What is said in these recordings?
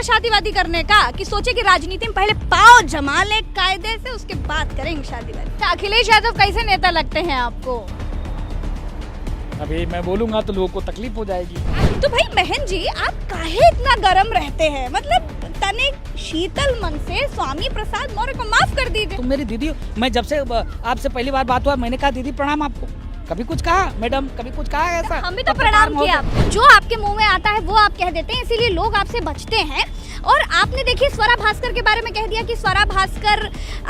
शादी वादी करने का कि सोचे कि राजनीति में पहले पाँव जमा ले कायदे से, उसके बाद करेंगे शादी वादी। अखिलेश यादव कैसे नेता लगते हैं आपको? अभी मैं बोलूंगा तो लोगों को तकलीफ हो जाएगी। तो भाई महन जी, आप काहे इतना गरम रहते हैं? मतलब तनिक शीतल मन से स्वामी प्रसाद मौर्य को माफ कर दीजिए। तुम मेरी दीदी हो। मैं जब से आपसे पहली बार बात हुआ मैंने कहा दीदी प्रणाम आपको। कभी कुछ कहा मैडम, कभी कुछ कहा ऐसा? हम भी तो प्रणाम किया। जो आपके मुंह में आता है वो आप कह देते हैं, इसीलिए लोग आपसे बचते हैं। और आपने देखिए स्वरा भास्कर के बारे में कह दिया कि स्वरा भास्कर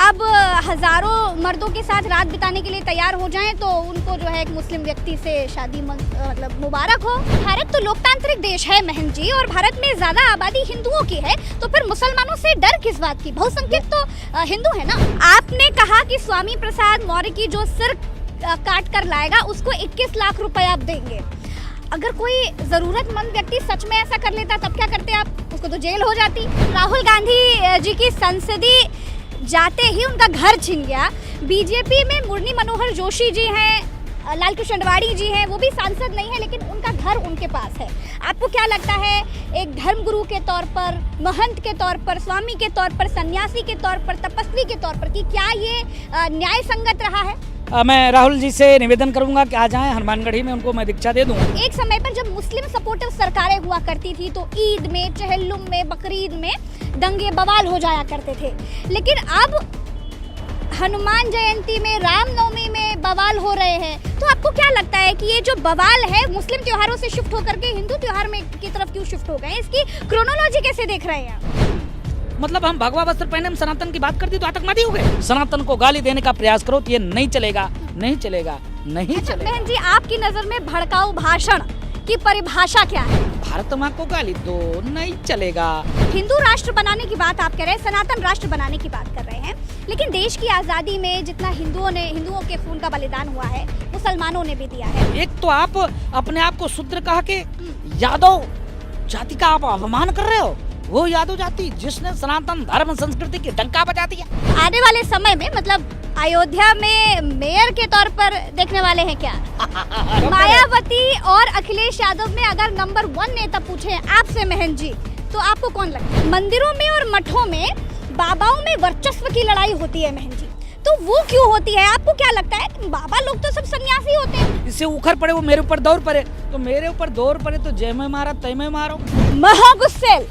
अब हजारों मर्दों के साथ रात बिताने के लिए तैयार हो जाएं तो उनको जो है एक मुस्लिम व्यक्ति से शादी मतलब मुबारक हो। भारत तो लोकतांत्रिक देश है महन जी, और भारत में ज्यादा आबादी हिंदुओं की है, तो फिर मुसलमानों से डर किस बात की? बहुसंख्यक तो हिंदू है ना। आपने कहा कि स्वामी प्रसाद मौर्य की जो सिर काट कर लाएगा उसको 21 लाख रुपए आप देंगे। अगर कोई जरूरतमंद व्यक्ति सच में ऐसा कर लेता तब क्या करते आप? उसको तो जेल हो जाती। राहुल गांधी जी की संसदीय जाते ही उनका घर छिन गया। बीजेपी में मुरली मनोहर जोशी जी हैं, लालकृष्ण अडवाणी जी हैं, वो भी सांसद नहीं है लेकिन उनका घर उनके पास है। आपको क्या लगता है एक धर्मगुरु के तौर पर, महंत के तौर पर, स्वामी के तौर पर, सन्यासी के तौर पर, तपस्वी के तौर पर, कि क्या ये न्याय संगत रहा है? मैं राहुल जी से निवेदन करूंगा कि आ जाएं हनुमानगढ़ी में, उनको मैं दीक्षा दे दूं। एक समय पर जब मुस्लिम सपोर्टिव सरकारें हुआ करती थी तो ईद में, चहल्लुम में, बकरीद में दंगे बवाल हो जाया करते थे, लेकिन अब हनुमान जयंती में, रामनवमी में बवाल हो रहे हैं। तो आपको क्या लगता है कि ये जो बवाल है मुस्लिम त्योहारों से शिफ्ट होकर के हिंदू त्योहार में की तरफ क्यों शिफ्ट हो गए? इसकी क्रोनोलॉजी कैसे देख रहे हैं आप? मतलब हम भगवा वस्त्र पहने हम सनातन की बात करती तो आतंकवादी हो गए। सनातन को गाली देने का प्रयास करो तो ये नहीं चलेगा, नहीं चलेगा, नहीं चलेगा। बहन जी, आपकी नजर में भड़काऊ भाषण की परिभाषा क्या है? भारत माँ को गाली दो, नहीं चलेगा। हिंदू राष्ट्र बनाने की बात आप कर रहे हैं, सनातन राष्ट्र बनाने की बात कर रहे हैं, लेकिन देश की आजादी में जितना हिंदुओं के खून का बलिदान हुआ है मुसलमानों ने भी दिया है। एक तो आप अपने आप को शूद्र कह के यादव जाति का आप अपमान कर रहे हो। वो यादव जाति जिसने सनातन धर्म संस्कृति की डंका बजा दिया। आने वाले समय में मतलब अयोध्या में मेयर के तौर पर देखने वाले हैं क्या? मायावती और अखिलेश यादव में अगर नंबर 1 नेता पूछे आपसे महन जी, तो आपको कौन लगता है? मंदिरों में और मठों में बाबाओं में वर्चस्व की लड़ाई होती है महन जी, तो वो क्यों होती है? आपको क्या लगता है? बाबा लोग तो सब सन्यासी होते हैं। इससे उखड़ पड़े वो मेरे ऊपर दौड़ पड़े, तो मेरे ऊपर दौड़ पड़े तो जय में मारा तय में मारो। महागुस्सेल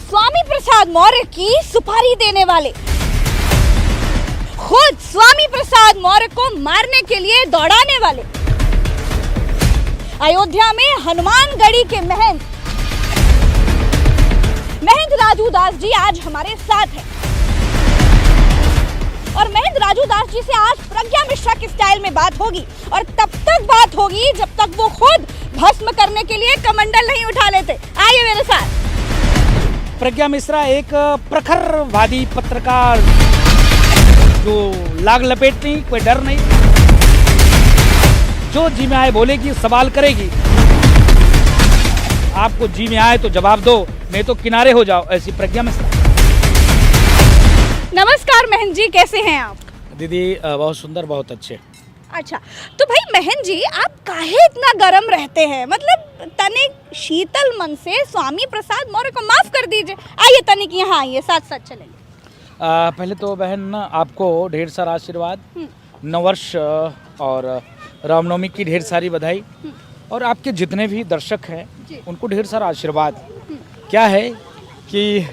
स्वामी प्रसाद मौर्य की सुपारी देने वाले खुद स्वामी प्रसाद मौर्य को मारने के लिए दौड़ाने वाले अयोध्या में हनुमानगढ़ी के महंत राजू दास जी आज हमारे साथ हैं। और महंत राजू दास जी से आज प्रज्ञा मिश्रा के स्टाइल में बात होगी, और तब तक बात होगी जब तक वो खुद भस्म करने के लिए कमंडल नहीं उठा लेते। आइए मेरे साथ। प्रज्ञा मिश्रा एक प्रखरवादी पत्रकार, जो लाग लपेट नहीं, कोई डर नहीं, जो जी में आए बोलेगी, सवाल करेगी। आपको जी में आए तो जवाब दो, नहीं तो किनारे हो जाओ, ऐसी प्रज्ञा मिश्रा। नमस्कार महन जी, कैसे हैं आप? दीदी बहुत सुंदर, बहुत अच्छे। अच्छा, तो भाई महन जी, आप काहे इतना गरम रहते हैं? मतलब तनिक शीतल मन से स्वामी प्रसाद मौर्य को माफ कर दीजिए। आइए तनिक यहाँ आइए, साथ साथ चलेंगे। पहले तो बहन आपको ढेर सारा आशीर्वाद, नववर्ष और रामनवमी की ढेर सारी बधाई, और आपके जितने भी दर्शक हैं उनको ढेर सारा आशीर्वाद। क्या है कि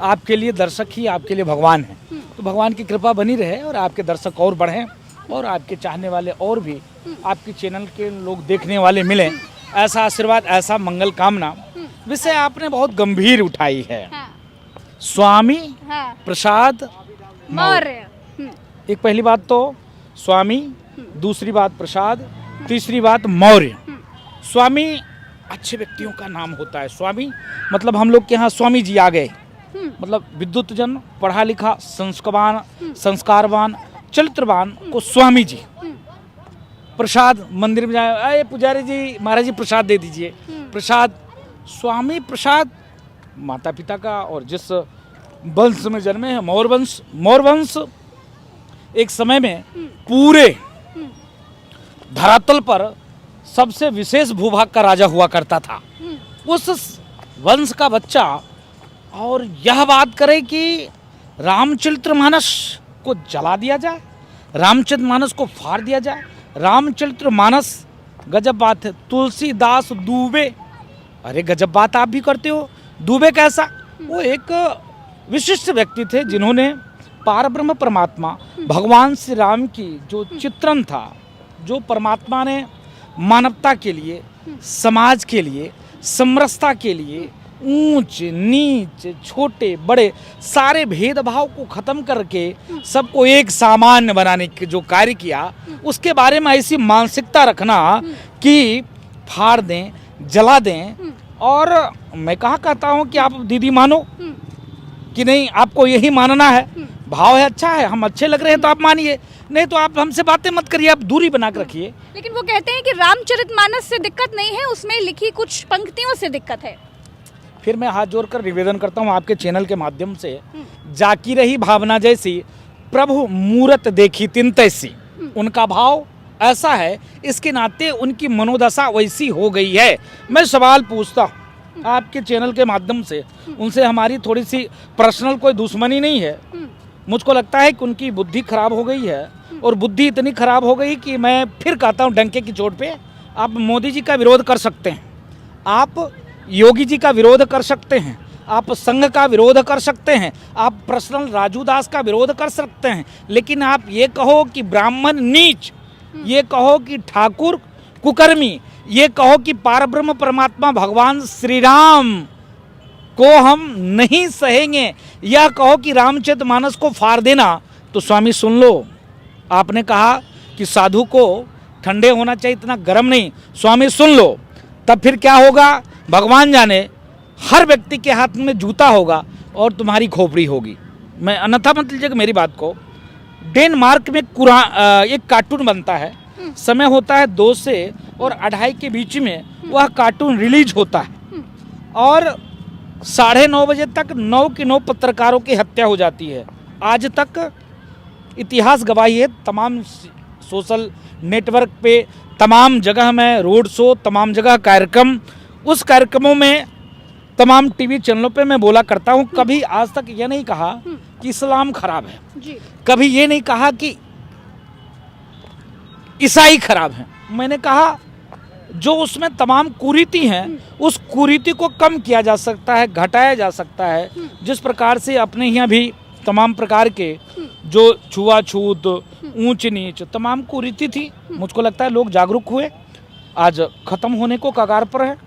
आपके लिए दर्शक ही आपके लिए भगवान है, तो भगवान की कृपा बनी रहे और आपके दर्शक और बढ़ें और आपके चाहने वाले और भी आपके चैनल के लोग देखने वाले मिलें, ऐसा आशीर्वाद, ऐसा मंगल कामना। विषय आपने बहुत गंभीर उठाई है। हाँ। स्वामी प्रसाद मौर्य। एक पहली बात तो स्वामी, दूसरी बात प्रसाद, तीसरी बात मौर्य। स्वामी अच्छे व्यक्तियों का नाम होता है। स्वामी मतलब हम लोग के यहाँ स्वामी जी आ गए, मतलब विद्युत जन, पढ़ा लिखा, संस्कारवान, चरित्रवान को स्वामी जी। प्रसाद मंदिर में जाए, अरे पुजारी जी, महाराज जी प्रसाद दे दीजिए। प्रसाद, स्वामी प्रसाद माता पिता का, और जिस वंश में जन्मे हैं, मौर्य वंश एक समय में पूरे धरातल पर सबसे विशेष भूभाग का राजा हुआ करता था। उस वंश का बच्चा और यह बात करे कि रामचरितमानस को जला दिया जाए, रामचरितमानस को फाड़ दिया जाए। रामचरितमानस, गजब बात है। तुलसीदास दुबे, अरे गजब बात आप भी करते हो। दुबे कैसा? वो एक विशिष्ट व्यक्ति थे जिन्होंने पारब्रह्म परमात्मा भगवान श्री राम की जो चित्रण था, जो परमात्मा ने मानवता के लिए, समाज के लिए, समरसता के लिए, ऊंच नीच, छोटे बड़े सारे भेदभाव को खत्म करके सबको एक सामान्य बनाने के जो कार्य किया, उसके बारे में ऐसी मानसिकता रखना कि फाड़ दें, जला दें। और मैं कहाँ कहता हूँ कि आप दीदी मानो कि नहीं, आपको यही मानना है, भाव है, अच्छा है, हम अच्छे लग रहे हैं तो आप मानिए, नहीं तो आप हमसे बातें मत करिए, आप दूरी बना कर रखिए। लेकिन वो कहते हैं कि रामचरितमानस से दिक्कत नहीं है, उसमें लिखी कुछ पंक्तियों से दिक्कत है। फिर मैं हाथ जोड़कर निवेदन करता हूँ आपके चैनल के माध्यम से, जाकी रही भावना जैसी, प्रभु मूरत देखी तिन तैसी। उनका भाव ऐसा है, इसके नाते उनकी मनोदशा वैसी हो गई है। मैं सवाल पूछता हूँ आपके चैनल के माध्यम से, उनसे हमारी थोड़ी सी पर्सनल कोई दुश्मनी नहीं है। मुझको लगता है कि उनकी बुद्धि खराब हो गई है, और बुद्धि इतनी खराब हो गई कि मैं फिर कहता हूँ डंके की चोट पे, आप मोदी जी का विरोध कर सकते हैं, आप योगी जी का विरोध कर सकते हैं, आप संघ का विरोध कर सकते हैं, आप पर्सनल राजू दास का विरोध कर सकते हैं, लेकिन आप ये कहो कि ब्राह्मण नीच, ये कहो कि ठाकुर कुकर्मी, ये कहो कि पारब्रह्म परमात्मा भगवान श्री राम को हम नहीं सहेंगे, यह कहो कि रामचरितमानस को फाड़ देना, तो स्वामी सुन लो, आपने कहा कि साधु को ठंडे होना चाहिए, इतना गर्म नहीं। स्वामी सुन लो, तब फिर क्या होगा भगवान जाने। हर व्यक्ति के हाथ में जूता होगा और तुम्हारी खोपड़ी होगी। मैं अन्यथा मत लीजिएगा मेरी बात को। डेनमार्क में एक कार्टून बनता है, समय होता है 2 से और 2:30 के बीच में वह कार्टून रिलीज होता है, और 9:30 बजे तक 9 के 9 पत्रकारों की हत्या हो जाती है। आज तक इतिहास गवाही है, तमाम सोशल नेटवर्क पे, तमाम जगह में रोड शो, तमाम जगह कार्यक्रम, उस कार्यक्रमों में तमाम टीवी चैनलों पे मैं बोला करता हूँ, कभी आज तक ये नहीं कहा कि इस्लाम खराब है जी। कभी ये नहीं कहा कि ईसाई खराब है। मैंने कहा जो उसमें तमाम कुरीति हैं, उस कुरीति को कम किया जा सकता है, घटाया जा सकता है। जिस प्रकार से अपने यहाँ भी तमाम प्रकार के जो छुआछूत, ऊंच नीच, तमाम कुरीति थी, मुझको लगता है लोग जागरूक हुए, आज खत्म होने को कगार पर है।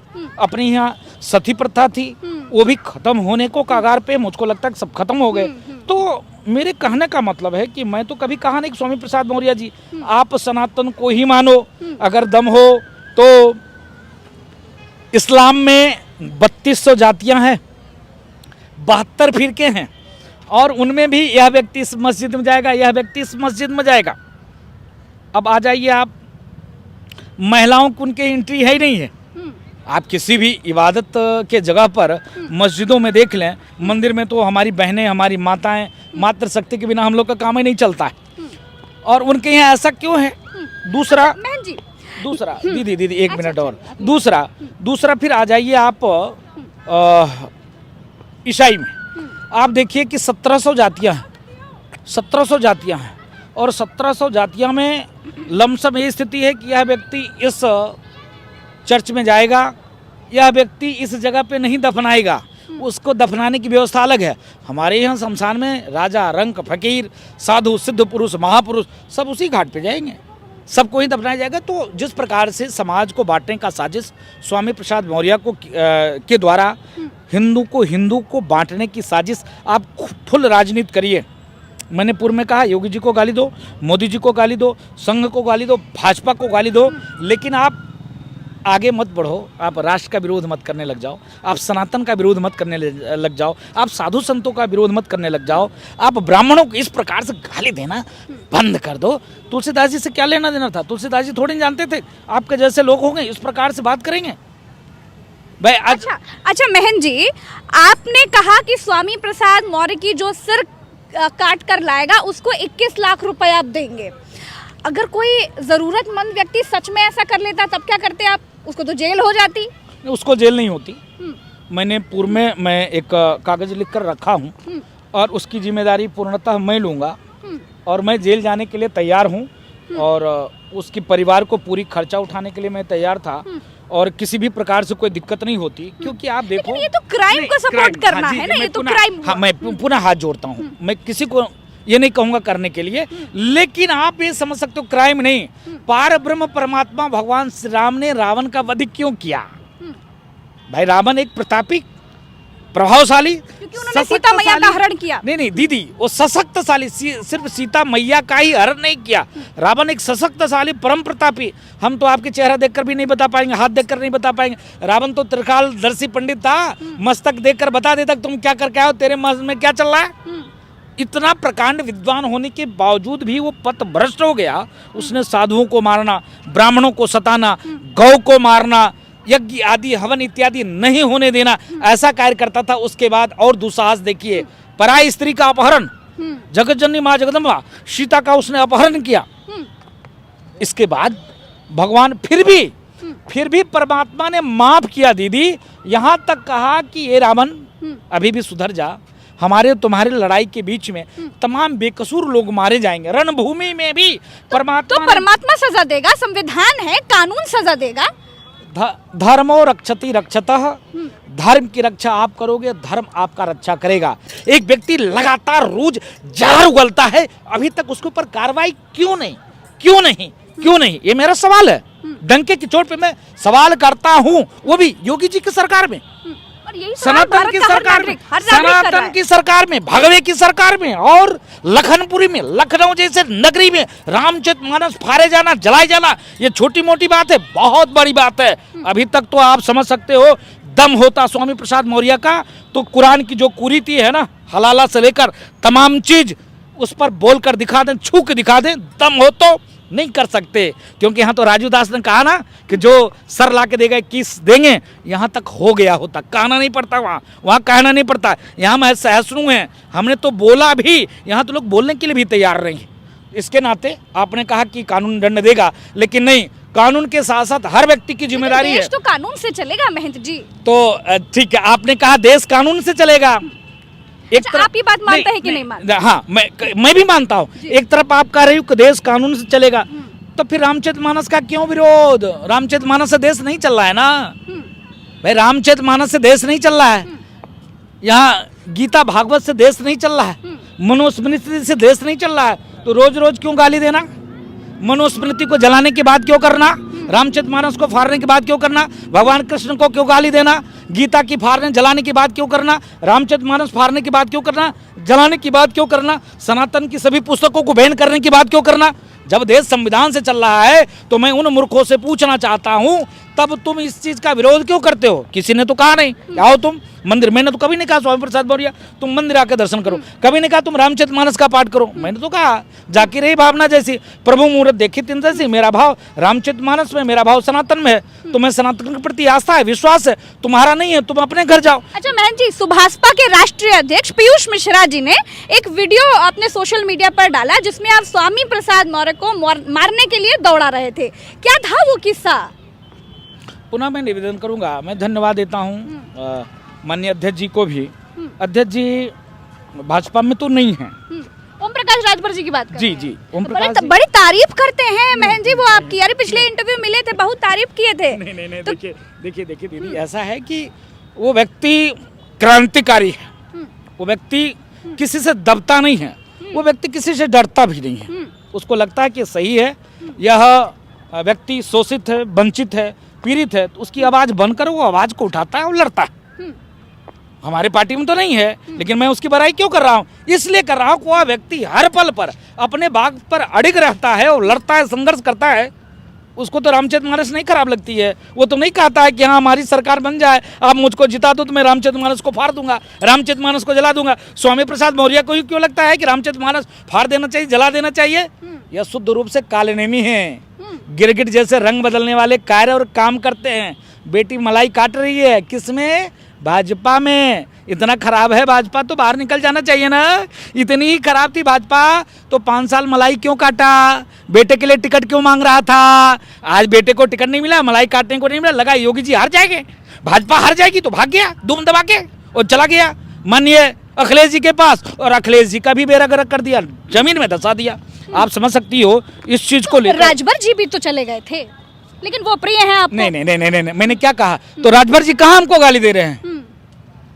अपने यहाँ सती प्रथा थी, वो भी खत्म होने को कगार पे, मुझको लगता है सब खत्म हो गए। तो मेरे कहने का मतलब है कि मैं तो कभी कहा नहीं कि स्वामी प्रसाद मौर्य जी आप सनातन को ही मानो, अगर दम हो तो इस्लाम में 3200 जातियां हैं, 72 फिरके हैं, और उनमें भी यह व्यक्ति इस मस्जिद में जाएगा, यह व्यक्ति इस मस्जिद में जाएगा। अब आ जाइए आप, महिलाओं को उनके एंट्री है ही नहीं है। आप किसी भी इबादत के जगह पर मस्जिदों में देख लें, मंदिर में तो हमारी बहनें, हमारी माताएं, मातृशक्ति के बिना हम लोग का काम ही नहीं चलता है, और उनके यहाँ ऐसा क्यों है? दूसरा दीदी एक मिनट और, दूसरा फिर आ जाइए आप ईसाई में, आप देखिए कि 1700 जातियाँ हैं, 1700 जातियाँ हैं, और 1700 जातियाँ में लमसम ये स्थिति है कि यह व्यक्ति इस चर्च में जाएगा, यह व्यक्ति इस जगह पे नहीं दफनाएगा, उसको दफनाने की व्यवस्था अलग है। हमारे यहाँ शमशान में राजा, रंक, फकीर, साधु, सिद्ध पुरुष, महापुरुष सब उसी घाट पे जाएंगे, सबको ही दफनाया जाएगा। तो जिस प्रकार से समाज को बांटने का साजिश स्वामी प्रसाद मौर्य को के द्वारा हिंदू को बांटने की साजिश, आप फुल राजनीति करिए। मैंने पूर्व में कहा योगी जी को गाली दो, मोदी जी को गाली दो, संघ को गाली दो, भाजपा को गाली दो, लेकिन आप आगे मत बढ़ो, आप राष्ट्र का विरोध मत करने लग जाओ, आप सनातन का विरोध मत करने लग जाओ, आप साधु संतों का विरोध मत करने लग जाओ, आप ब्राह्मणों को इस प्रकार से गाली देना बंद कर दो। तुलसीदास जी से क्या लेना देना था? तुलसीदास जी थोड़ी जानते थे आपके जैसे लोग होंगे इस प्रकार से बात करेंगे भाई। अच्छा महन जी, आपने कहा कि स्वामी प्रसाद मौर्य की जो सिर काट कर लाएगा उसको 21 लाख रुपए आप देंगे। अगर कोई जरूरतमंद व्यक्ति सच में ऐसा कर लेता तब क्या करते आप? उसको तो जेल हो जाती। उसको जेल नहीं होती, मैंने पूर्व में मैं एक कागज लिख कर रखा हूँ और उसकी जिम्मेदारी पूर्णतः मैं लूँगा और मैं जेल जाने के लिए तैयार हूँ और उसके परिवार को पूरी खर्चा उठाने के लिए मैं तैयार था और किसी भी प्रकार से कोई दिक्कत नहीं होती, क्योंकि आप देखो ये तो क्राइम को सपोर्ट करना है ना, ये तो क्राइम। हाँ, मैं पुनः हाथ जोड़ता हूँ, मैं किसी को ये नहीं कहूंगा करने के लिए, लेकिन आप ये समझ सकते हो क्राइम नहीं, पार ब्रह्म परमात्मा भगवान श्री राम ने रावण का वध क्यों किया? भाई रावण एक प्रतापी, प्रभावशाली, उन्होंने सीता मैया का हरण किया। नहीं दीदी, वो सशक्तशाली, सिर्फ सीता मैया का ही हरण नहीं किया, रावण एक सशक्तशाली परम प्रतापी। हम तो आपके चेहरा देखकर भी नहीं बता पाएंगे, हाथ देखकर नहीं बता पाएंगे। रावण तो त्रिकालदर्शी पंडित था, मस्तक देखकर बता देता तुम क्या करके आओ, तेरे मन में क्या चल रहा है। इतना प्रकांड विद्वान होने के बावजूद भी वो पथभ्रष्ट हो गया। उसने साधुओं को मारना, ब्राह्मणों को सताना, गौ को मारना, यज्ञ आदि हवन इत्यादि नहीं होने देना, ऐसा कार्य करता था। उसके बाद और दुस्साहस देखिए, पराई स्त्री का अपहरण, जगत जननी माँ जगदम्बा सीता का उसने अपहरण किया। इसके बाद भगवान फिर भी परमात्मा ने माफ किया दीदी, यहाँ तक कहा कि ये रावण अभी भी सुधर जा, हमारे तुम्हारे लड़ाई के बीच में तमाम बेकसूर लोग मारे जाएंगे, रणभूमि में भी परमात्मा सजा देगा, संविधान है, कानून सजा देगा। धर्मो रक्षति रक्षतः, धर्म की रक्षा आप करोगे, धर्म आपका रक्षा करेगा। एक व्यक्ति लगातार रोज जहर उगलता है, अभी तक उसके ऊपर कार्रवाई क्यों नहीं, ये मेरा सवाल है। डंके की चोट पे मैं सवाल करता हूँ, वो भी योगी जी की सरकार में, सनातन की सरकार में, भगवे की सरकार में, और लखनपुरी में, लखनऊ जैसे नगरी में रामचरितमानस फाड़े जाना, जलाए जाना, ये छोटी मोटी बात है, बहुत बड़ी बात है। अभी तक तो आप समझ सकते हो, दम होता स्वामी प्रसाद मौर्य का तो कुरान की जो कुरीति है ना, हलाला से लेकर तमाम चीज उस पर बोलकर दिखा दें, छू के दिखा दें, दम हो तो नहीं कर सकते। क्योंकि यहाँ तो राजू दास ने कहा ना कि जो सर ला के देगा किस देंगे, यहाँ तक हो गया होता, कहना नहीं पड़ता, वहाँ कहना नहीं पड़ता। यहाँ मैं सहिष्णु हैं, हमने तो बोला भी, यहाँ तो लोग बोलने के लिए भी तैयार नहीं। इसके नाते आपने कहा कि कानून दंड देगा, लेकिन नहीं, कानून के साथ साथ हर व्यक्ति की जिम्मेदारी है। देश तो कानून से चलेगा महंत जी। तो ठीक है, आपने कहा देश कानून से चलेगा, एक अच्छा, आप ये बात मानते हैं कि नहीं मानते? हाँ, मैं भी मानता हूँ। एक तरफ आप कह रहे हो कि देश कानून से चलेगा, तो फिर रामचरितमानस का क्यों विरोध? रामचरितमानस से देश नहीं चल रहा है ना भाई, रामचरितमानस से देश नहीं चल रहा है, यहाँ गीता भागवत से देश नहीं चल रहा है, मनुस्मृति से देश नहीं चल रहा है, तो रोज रोज क्यों गाली देना? मनुस्मृति को जलाने के बाद क्यों करना? रामचरितमानस को फाड़ने के बाद क्यों करना? भगवान कृष्ण को क्यों गाली देना? गीता की फाड़ने जलाने के बाद क्यों करना? रामचरितमानस फाड़ने के बाद क्यों करना? जलाने की बात क्यों करना? सनातन की सभी पुस्तकों को बैन करने की बात क्यों करना? जब देश संविधान से चल रहा है तो मैं उन मूर्खों से पूछना चाहता हूं, तब तुम इस चीज का विरोध क्यों करते हो? किसी ने तो कहा नहीं आओ तुम मंदिर, मैंने तो कभी नहीं कहा स्वामी प्रसाद मौर्य तुम मंदिर आकर दर्शन करो, कभी नहीं कहा तुम रामचरितमानस का पाठ करो, मैंने तो कहा जाकी रही भावना जैसी, प्रभु मुहूर्त देखी तीन जैसी, मेरा भाव रामचरितमानस में, मेरा भाव सनातन में है, तुम्हें सनातन के प्रति आस्था है, विश्वास है, तुम्हारा नहीं है, तुम अपने घर जाओ। अच्छा महंत जी, सुभाषपा के राष्ट्रीय अध्यक्ष पीयूष मिश्रा जी ने एक वीडियो अपने सोशल मीडिया पर डाला जिसमें आप स्वामी प्रसाद मौर्य को मारने के लिए दौड़ा रहे थे, क्या था वो किस्सा? पुनः मैं निवेदन करूंगा, मैं धन्यवाद देता हूँ माननीय अध्यक्ष जी को भी। अध्यक्ष जी भाजपा में तो नहीं है। ओम प्रकाश राजभर जी की बात कर जी ओम प्रकाश बड़ी तारीफ करते हैं महंत जी वो आपकी, अरे पिछले इंटरव्यू मिले थे बहुत तारीफ किए थे। नहीं तो देखिए दीदी, ऐसा है कि वो व्यक्ति क्रांतिकारी है, वो व्यक्ति किसी से दबता नहीं है, वो व्यक्ति किसी से डरता भी नहीं है, उसको लगता है कि सही है, यह व्यक्ति शोषित है, वंचित है, पीड़ित है, तो उसकी आवाज बनकर वो आवाज को उठाता है और लड़ता है। हमारे पार्टी में तो नहीं है, लेकिन मैं उसकी बड़ाई क्यों कर रहा हूँ? इसलिए कर रहा हूँ कि वह व्यक्ति हर पल पर अपने बात पर अड़िग रहता है और लड़ता है, संघर्ष करता है। उसको तो रामचरितमानस नहीं खराब लगती है, वो तो नहीं कहता है कि हाँ हमारी सरकार बन जाए, आप मुझको जिता दो तो मैं रामचरितमानस को फाड़ दूंगा, रामचरितमानस को जला दूंगा। स्वामी प्रसाद मौर्य को ही क्यों लगता है कि रामचरितमानस फाड़ देना चाहिए, जला देना चाहिए? यह शुद्ध रूप से कालेनेमी है, गिरगिट जैसे रंग बदलने वाले कार्य और काम करते हैं। बेटी मलाई काट रही है, किसमें? भाजपा में। इतना खराब है भाजपा तो बाहर निकल जाना चाहिए ना। इतनी ही खराब थी भाजपा तो 5 साल मलाई क्यों काटा? बेटे के लिए टिकट क्यों मांग रहा था? आज बेटे को टिकट नहीं मिला, मलाई काटने को नहीं मिला, लगा योगी जी हार जाएंगे, भाजपा हार जाएगी तो भाग गया दुम दबा के और चला गया माननीय अखिलेश जी के पास, और अखिलेश जी का भी बेड़ा गर्क कर दिया, जमीन में धंसा दिया। आप समझ सकती हो इस चीज को लेकर। राजभर जी भी तो चले गए थे, लेकिन वो प्रिय हैं आपको। नहीं नहीं नहीं नहीं नहीं, मैंने क्या कहा? तो राजभर जी कहाँ हमको गाली दे रहे हैं?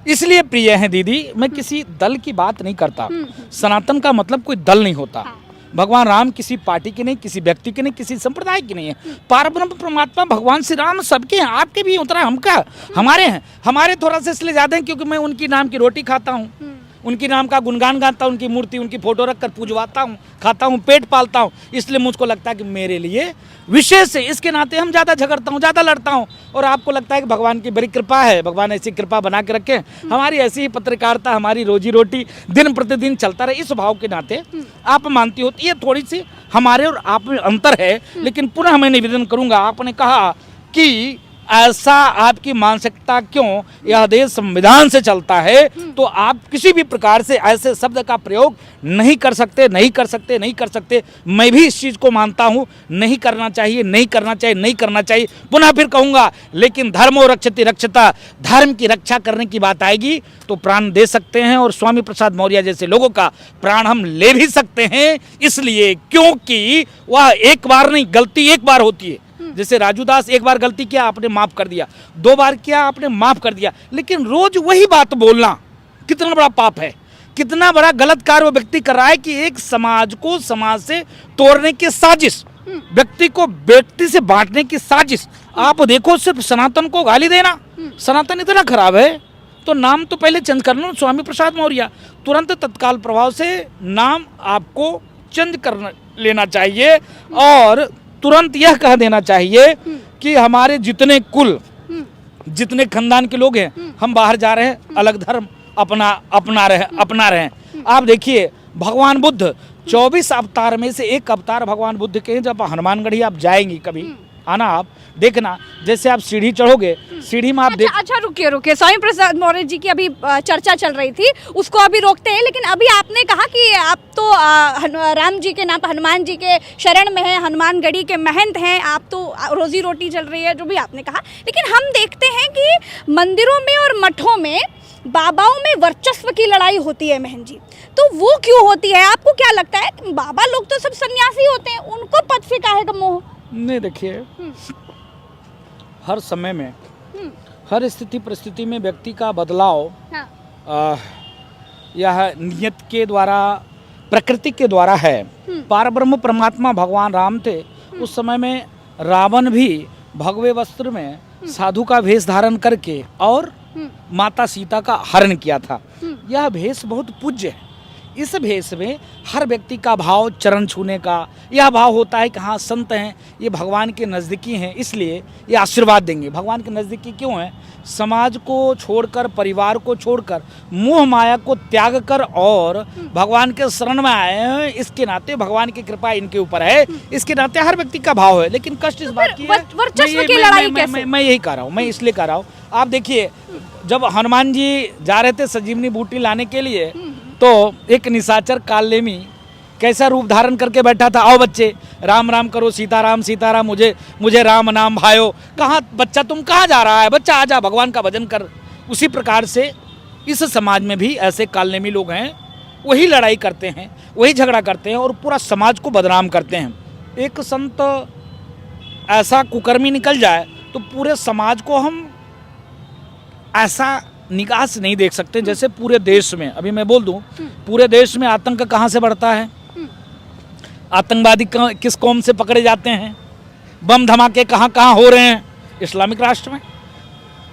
इसलिए प्रिय हैं दीदी। मैं किसी दल की बात नहीं करता। सनातन का मतलब कोई दल नहीं होता। भगवान राम किसी पार्टी के नहीं, किसी व्यक्ति के नहीं, किसी संप्रदाय के नहीं है। पारब्रह्म परमात्मा भगवान श्री राम सबके हैं, आपके भी उतना हमका हमारे हैं। हमारे थोड़ा सा इसलिए ज्यादा है क्योंकि मैं उनकी नाम की रोटी खाता हूँ, उनकी नाम का गुणगान गाता हूँ, उनकी मूर्ति उनकी फोटो रख कर पूजवाता हूँ, खाता हूँ, पेट पालता हूँ। इसलिए मुझको लगता है कि मेरे लिए विशेष है, इसके नाते हम ज़्यादा झगड़ता हूँ, ज़्यादा लड़ता हूँ। और आपको लगता है कि भगवान की बड़ी कृपा है, भगवान ऐसी कृपा बना के रखे, हमारी ऐसी ही पत्रकारिता, हमारी रोजी रोटी दिन प्रतिदिन चलता रहे, इस भाव के नाते आप मानती हो। ये थोड़ी सी हमारे और आप में अंतर है। लेकिन पुनः मैं निवेदन करूँगा, आपने कहा कि ऐसा आपकी मानसिकता क्यों, यह देश संविधान से चलता है, तो आप किसी भी प्रकार से ऐसे शब्द का प्रयोग नहीं कर सकते, नहीं कर सकते, नहीं कर सकते। मैं भी इस चीज़ को मानता हूँ, नहीं करना चाहिए, नहीं करना चाहिए, नहीं करना चाहिए। पुनः फिर कहूँगा, लेकिन धर्मो रक्षति रक्षता, धर्म की रक्षा करने की बात आएगी तो प्राण दे सकते हैं, और स्वामी प्रसाद मौर्य जैसे लोगों का प्राण हम ले भी सकते हैं। इसलिए क्योंकि वह एक बार नहीं, गलती एक बार होती है। जैसे राजू दास एक बार गलती किया, आपने माफ कर दिया, 2 बार किया, आपने माफ कर दिया। लेकिन रोज वही बात बोलना कितना बड़ा पाप है, कितना बड़ा गलत कार्य वो व्यक्ति कर रहा है कि एक समाज को समाज से तोड़ने की साजिश, व्यक्ति को व्यक्ति से बांटने की साजिश। आप देखो, सिर्फ सनातन को गाली देना, सनातन इतना खराब है तो नाम तो पहले चेंज कर लो, स्वामी प्रसाद मौर्य। तुरंत तत्काल प्रभाव से नाम आपको चेंज कर लेना चाहिए, और तुरंत यह कह देना चाहिए कि हमारे जितने कुल, जितने खानदान के लोग हैं, हम बाहर जा रहे हैं, अलग धर्म अपना रहे हैं। आप देखिए, भगवान बुद्ध 24 अवतार में से एक अवतार भगवान बुद्ध के हैं। जब हनुमानगढ़ी आप जाएंगी कभी, आना, आप देखना, जैसे आप सीढ़ी चढ़ोगे, सीढ़ी में आप अच्छा रुकिए, स्वामी प्रसाद मौर्य जी की अभी चर्चा चल रही थी, उसको अभी रोकते हैं। लेकिन अभी आपने कहा कि आप तो राम जी के नाम पर, हनुमान जी के शरण में हैं, हनुमानगढ़ी के महंत हैं, आप तो रोजी रोटी चल रही है, जो भी आपने कहा। लेकिन हम देखते हैं कि मंदिरों में और मठों में बाबाओं में वर्चस्व की लड़ाई होती है महन जी, तो वो क्यों होती है? आपको क्या लगता है? बाबा लोग तो सब सन्यासी होते हैं, उनको पद से काहे का मोह? नहीं, देखिए, हर समय में, हर स्थिति परिस्थिति में व्यक्ति का बदलाव यह नियत के द्वारा, प्रकृति के द्वारा है। पारब्रह्म परमात्मा भगवान राम थे, उस समय में रावण भी भगवे वस्त्र में साधु का वेश धारण करके और माता सीता का हरण किया था। यह भेष बहुत पूज्य है। इस भेष में हर व्यक्ति का भाव चरण छूने का यह भाव होता है कि हाँ, संत हैं, ये भगवान के नज़दीकी हैं, इसलिए ये आशीर्वाद देंगे। भगवान के नज़दीकी क्यों हैं? समाज को छोड़कर, परिवार को छोड़कर, मोह माया को त्याग कर और भगवान के शरण में आए हैं। इसके नाते भगवान की कृपा इनके ऊपर है, इसके नाते हर व्यक्ति का भाव है। लेकिन कष्ट इस बात की है, मैं यही कह रहा हूँ, मैं इसलिए कह रहा हूँ। आप देखिए, जब हनुमान जी जा रहे थे संजीवनी बूटी लाने के लिए, तो एक निशाचर कालनेमी कैसा रूप धारण करके बैठा था, आओ बच्चे राम राम करो, सीताराम सीताराम, मुझे राम नाम भायो। कहाँ बच्चा, तुम कहाँ जा रहा है? बच्चा आजा, भगवान का भजन कर। उसी प्रकार से इस समाज में भी ऐसे कालनेमी लोग हैं, वही लड़ाई करते हैं, वही झगड़ा करते हैं और पूरा समाज को बदनाम करते हैं। एक संत ऐसा कुकर्मी निकल जाए तो पूरे समाज को हम ऐसा निगाह से नहीं देख सकते। जैसे पूरे देश में, अभी मैं बोल दूं, पूरे देश में आतंक कहाँ से बढ़ता है? आतंकवादी किस कौम से पकड़े जाते हैं? बम धमाके कहाँ कहाँ हो रहे हैं? इस्लामिक राष्ट्र में।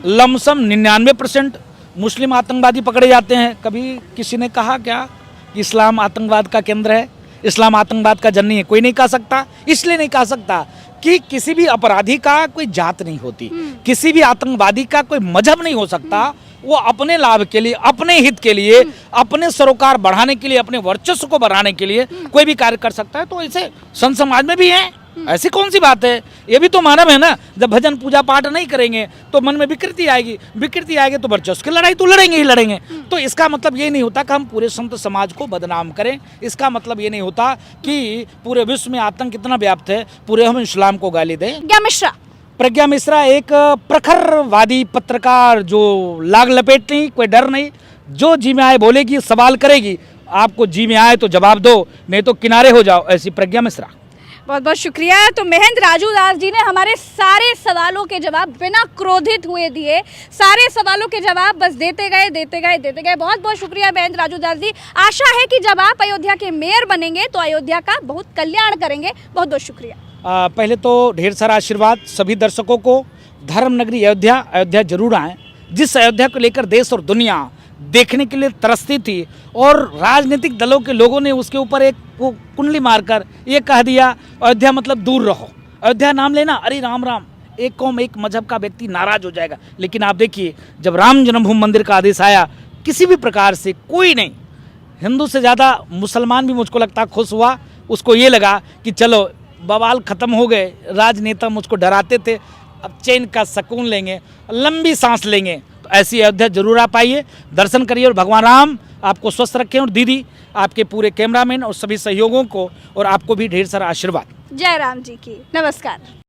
लमसम 99% मुस्लिम आतंकवादी पकड़े जाते हैं। कभी किसी ने कहा क्या कि इस्लाम आतंकवाद का केंद्र है, इस्लाम आतंकवाद का जन्म है? कोई नहीं कह सकता। इसलिए नहीं कह सकता कि किसी भी अपराधी का कोई जात नहीं होती, किसी भी आतंकवादी का कोई मजहब नहीं हो सकता। वो अपने लाभ के लिए, अपने हित के लिए, अपने सरोकार बढ़ाने के लिए, अपने वर्चस्व को बढ़ाने के लिए कोई भी कार्य कर सकता है। तो ऐसे संत समाज में भी है, ऐसी कौन सी बात है? ये भी तो मानव है ना। जब भजन पूजा पाठ नहीं करेंगे तो मन में विकृति आएगी, विकृति आएगी तो वर्चस्व की लड़ाई तो लड़ेंगे ही लड़ेंगे। तो इसका मतलब ये नहीं होता कि हम पूरे संत समाज को बदनाम करें। इसका मतलब ये नहीं होता कि पूरे विश्व में आतंक इतना व्याप्त है, पूरे हम इस्लाम को गाली दें। क्या मिश्रा, प्रज्ञा मिश्रा एक प्रखरवादी पत्रकार, जो लाग लपेट नहीं, कोई डर नहीं, जो जी में आए बोलेगी, सवाल करेगी, आपको जी में आए तो जवाब दो, नहीं तो किनारे हो जाओ, ऐसी प्रज्ञा मिश्रा। बहुत बहुत शुक्रिया। तो महेंद्र राजू दास जी ने हमारे सारे सवालों के जवाब बिना क्रोधित हुए दिए, सारे सवालों के जवाब बस देते गए। बहुत बहुत शुक्रिया महेंद्र राजू दास जी। आशा है कि जब आप अयोध्या के मेयर बनेंगे तो अयोध्या का बहुत कल्याण करेंगे। बहुत बहुत शुक्रिया। पहले तो ढेर सारा आशीर्वाद सभी दर्शकों को। धर्म नगरी अयोध्या जरूर आएँ। जिस अयोध्या को लेकर देश और दुनिया देखने के लिए तरसती थी, और राजनीतिक दलों के लोगों ने उसके ऊपर एक कुंडली मारकर ये कह दिया अयोध्या मतलब दूर रहो, अयोध्या नाम लेना अरे राम राम, एक कौम एक मजहब का व्यक्ति नाराज हो जाएगा। लेकिन आप देखिए, जब राम जन्मभूमि मंदिर का आदेश आया, किसी भी प्रकार से कोई नहीं, हिंदू से ज़्यादा मुसलमान भी मुझको लगता खुश हुआ। उसको ये लगा कि चलो बवाल ख़त्म हो गए, राजनेता मुझको डराते थे, अब चैन का सुकून लेंगे, लंबी सांस लेंगे। तो ऐसी अयोध्या जरूर आप आइए, दर्शन करिए, और भगवान राम आपको स्वस्थ रखें, और दीदी आपके पूरे कैमरामैन और सभी सहयोगों को और आपको भी ढेर सारा आशीर्वाद। जय राम जी की। नमस्कार।